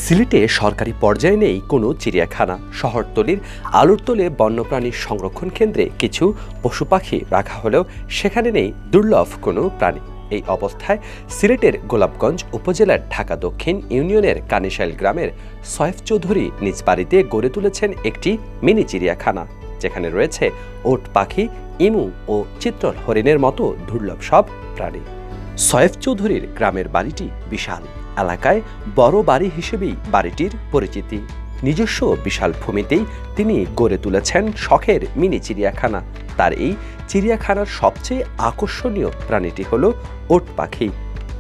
সিলেটে সরকারি পর্যায়ে নেই কোনো চিড়িয়াখানা। শহরতলির আলুরতলে বন্যপ্রাণী সংরক্ষণ কেন্দ্রে কিছু পশু পাখি রাখা হলেও সেখানে নেই দুর্লভ কোনো প্রাণী। এই অবস্থায় সিলেটের গোলাপগঞ্জ উপজেলার ঢাকা দক্ষিণ ইউনিয়নের কানিশাইল গ্রামের সয়েফ চৌধুরী নিজ বাড়িতে গড়ে তুলেছেন একটি মিনি চিড়িয়াখানা, যেখানে রয়েছে ওট পাখি, ইমু ও চিত্রল হরিণের মতো দুর্লভ সব প্রাণী। সয়েফ চৌধুরীর গ্রামের বাড়িটি বিশাল, এলাকায় বড় বাড়ি হিসেবেই বাড়িটির পরিচিতি। নিজস্ব বিশাল ভূমিতেই তিনি গড়ে তুলেছেন শখের মিনি চিড়িয়াখানা। তার এই চিড়িয়াখানার সবচেয়ে আকর্ষণীয় প্রাণীটি হলো ওট পাখি।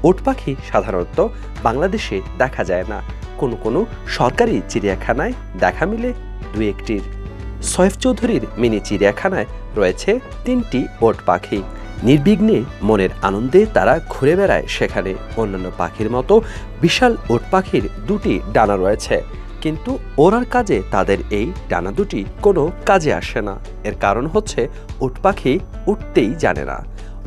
ওট পাখি সাধারণত বাংলাদেশে দেখা যায় না, কোনো কোনো সরকারি চিড়িয়াখানায় দেখা মিলে দু একটির। সয়েফ চৌধুরীর মিনি চিড়িয়াখানায় রয়েছে 3টি ওট পাখি। নির্বিঘ্নে মনের আনন্দে তারা ঘুরে বেড়ায় সেখানে। অন্যান্য পাখির মতো বিশাল ওট পাখির 2টি ডানা রয়েছে, কিন্তু ওড়ার কাজে তাদের এই ডানা দুটি কোনো কাজে আসে না। এর কারণ হচ্ছে ওট পাখি উঠতেই জানে না।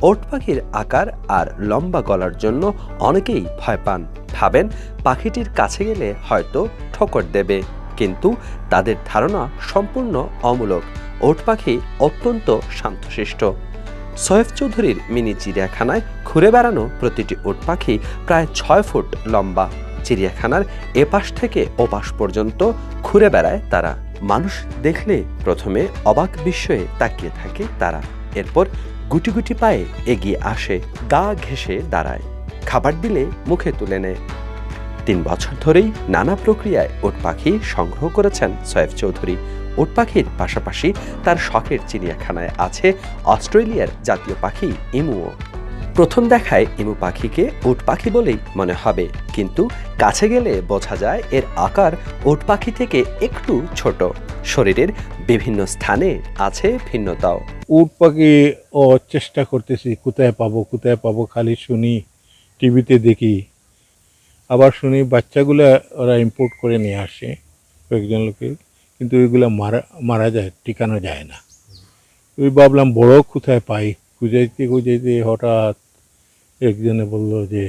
ওট পাখির আকার আর লম্বা গলার জন্য অনেকেই ভয় পান, ভাবেন পাখিটির কাছে গেলে হয়তো ঠোকর দেবে, কিন্তু তাদের ধারণা সম্পূর্ণ অমূলক। ওট পাখি অত্যন্ত শান্তশিষ্ট। সয়েফ চৌধুরীর মিনি চিড়িয়াখানায় ঘুরে বেড়ানো প্রতিটি ওট পাখি প্রায় 6 ফুট লম্বা। চিড়িয়াখানার এপাশ থেকে ওপাশ পর্যন্ত ঘুরে বেড়ায় তারা। মানুষ দেখলে প্রথমে অবাক বিস্ময়ে তাকিয়ে থাকে তারা, এরপর গুটি গুটি পায়ে এগিয়ে আসে, গা ঘেঁষে দাঁড়ায়, খাবার দিলে মুখে তুলে নেয়। 3 বছর ধরেই নানা প্রক্রিয়ায় ওট পাখি সংগ্রহ করেছেন সয়েফ চৌধুরী। ওট পাখির পাশাপাশি তার শখের চিড়িয়াখানায় আছে অস্ট্রেলিয়ার জাতীয় পাখি ইমুও। প্রথম দেখায় ইমু পাখিকে ওট পাখি বলেই মনে হবে, কিন্তু কাছে গেলে বোঝা যায় এর আকার ওট পাখি থেকে একটু ছোট। শরীরের বিভিন্ন স্থানে আছে ভিন্নতাও। উট পাখি চেষ্টা করতেছি কোথায় পাবো, খালি শুনি, টিভিতে দেখি, আবার শুনি বাচ্চাগুলা ওরা ইম্পোর্ট করে নিয়ে আসে কয়েকজন লোকে, কিন্তু ওইগুলো মারা যায়, টিকানো যায় না। ওই ভাবলাম বড় কোথায় পাই, খুঁজাইতে হঠাৎ একজনে বলল যে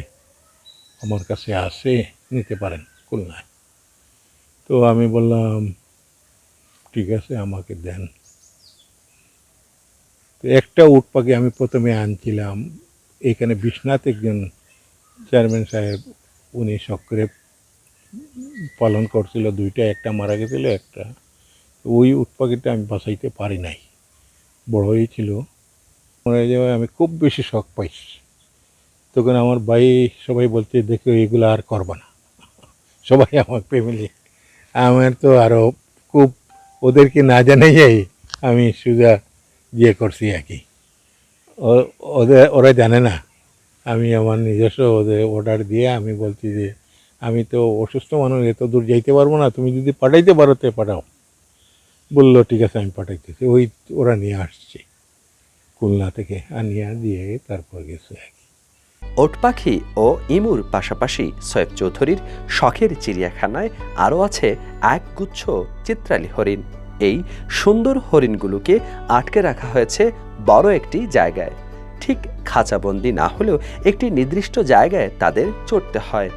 আমার কাছে আসে, নিতে পারেন খুলনায়। তো আমি বললাম ঠিক আছে, আমাকে দেন। তো একটা উট পাখি আমি প্রথমে আনছিলাম, এখানে বিশ্বনাথ একজন চেয়ারম্যান সাহেব, উনি শখ করে পালন করছিল, 2টা, একটা মারা গেছিল একটা। ওই উট পাখিটা আমি বাঁচাইতে পারি নাই, বড়ই ছিল, মরে যাওয়ায় আমি খুব বেশি শখ পাইছি। তখন আমার ভাই সবাই বলতে, দেখো এগুলো আর করবা না, সবাই আমার ফ্যামিলি। আমার তো আরও খুব, ওদেরকে না জানাই যাই আমি সোজা দিয়ে করছি আর কি। ওরা জানে না, আমি আমার নিজস্ব ওদের অর্ডার দিয়ে আমি বলছি যে আমি তো অসুস্থ মানুষ, এত দূর যাইতে পারবো না, তুমি যদি পাঠাইতে পারো তো পাঠাও। বললো ঠিক আছে, আমি পাঠাইতেছি। ওরা নিয়ে আসছে খুলনা থেকে, আনিয়া দিয়ে তারপর গেছে। ওট পাখি ও ইমুর পাশাপাশি সয়েফ চৌধুরীর শখের চিড়িয়াখানায় আরও আছে একগুচ্ছ চিত্রালী হরিণ। এই সুন্দর হরিণগুলোকে আটকে রাখা হয়েছে বড় একটি জায়গায়। ঠিক খাঁচাবন্দি না হলেও একটি নির্দিষ্ট জায়গায় তাদের চড়তে হয়।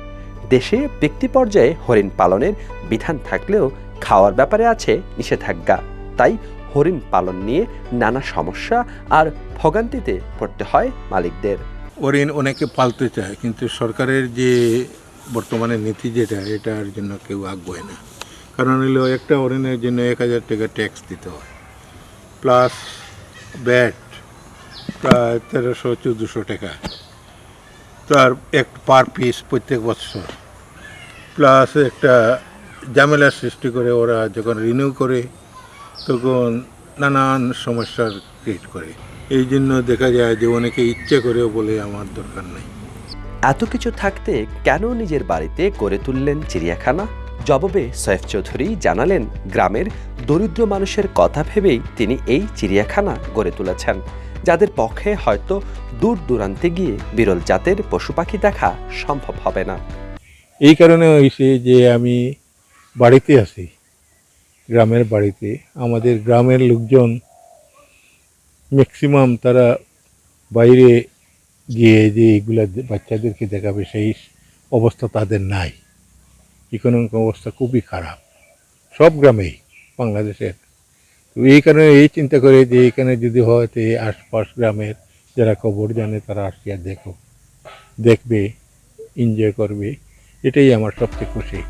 দেশে ব্যক্তি পর্যায়ে হরিণ পালনের বিধান থাকলেও খাওয়ার ব্যাপারে আছে নিষেধাজ্ঞা। তাই হরিণ পালন নিয়ে নানা সমস্যা আর ভোগান্তিতে পড়তে হয় মালিকদের। হরিণ অনেকে পালতে চায়, কিন্তু সরকারের যে বর্তমানে নীতি যেটা, এটার জন্য কেউ আগ্রহী না। কারণ হলো একটা হরিণের জন্য 1000 টাকা ট্যাক্স দিতে হয়, প্লাস ব্যাট প্রায় 1300-1400 টাকা তার পার পিস প্রত্যেক বছর, প্লাস একটা ঝামেলার সৃষ্টি করে। ওরা যখন রিনিউ করে তখন নানান সমস্যার ক্রিয়েট করে। এই জন্য দেখা যায় যে অনেকে ইচ্ছে করেও বলে আমার দরকার নেই। এত কিছু থাকতে কেন নিজের বাড়িতে গড়ে তুললেন চিড়িয়াখানা? জবাবে সয়েফ চৌধুরী জানালেন, গ্রামের দরিদ্র মানুষের কথা ভেবেই তিনি এই চিড়িয়াখানা গড়ে তুলেছেন, যাদের পক্ষে হয়তো দূর দূরান্তে গিয়ে বিরল জাতের পশু পাখি দেখা সম্ভব হবে না। এই কারণে হয়েছে যে আমি বাড়িতে আছি, গ্রামের বাড়িতে। আমাদের গ্রামের লোকজন ম্যাক্সিমাম তারা বাইরে গিয়ে যে এগুলা বাচ্চাদেরকে দেখাবে সেই অবস্থা তাদের নাই। ইকোনমিক অবস্থা খুবই খারাপ সব গ্রামেই বাংলাদেশের। তো এই কারণে এই চিন্তা করে যে এখানে যদি হয় তো এই আশপাশ গ্রামের যারা খবর জানে তারা আসিয়া দেখবে, এনজয় করবে, এটাই আমার সবচেয়ে খুশি।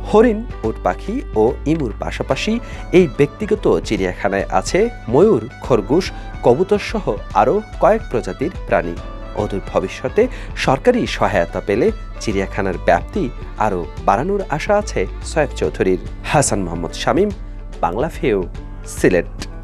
হরিণ, উট পাখি ও ইমুর পাশাপাশি এই ব্যক্তিগত চিড়িয়াখানায় আছে ময়ূর, খরগোশ, কবুতর সহ আরও কয়েক প্রজাতির প্রাণী। অদূর ভবিষ্যতে সরকারি সহায়তা পেলে চিড়িয়াখানার ব্যাপ্তি আরও বাড়ানোর আশা আছে সৈয়দ চৌধুরীর। হাসান মোহাম্মদ শামীম, বাংলা ভিউ, সিলেট।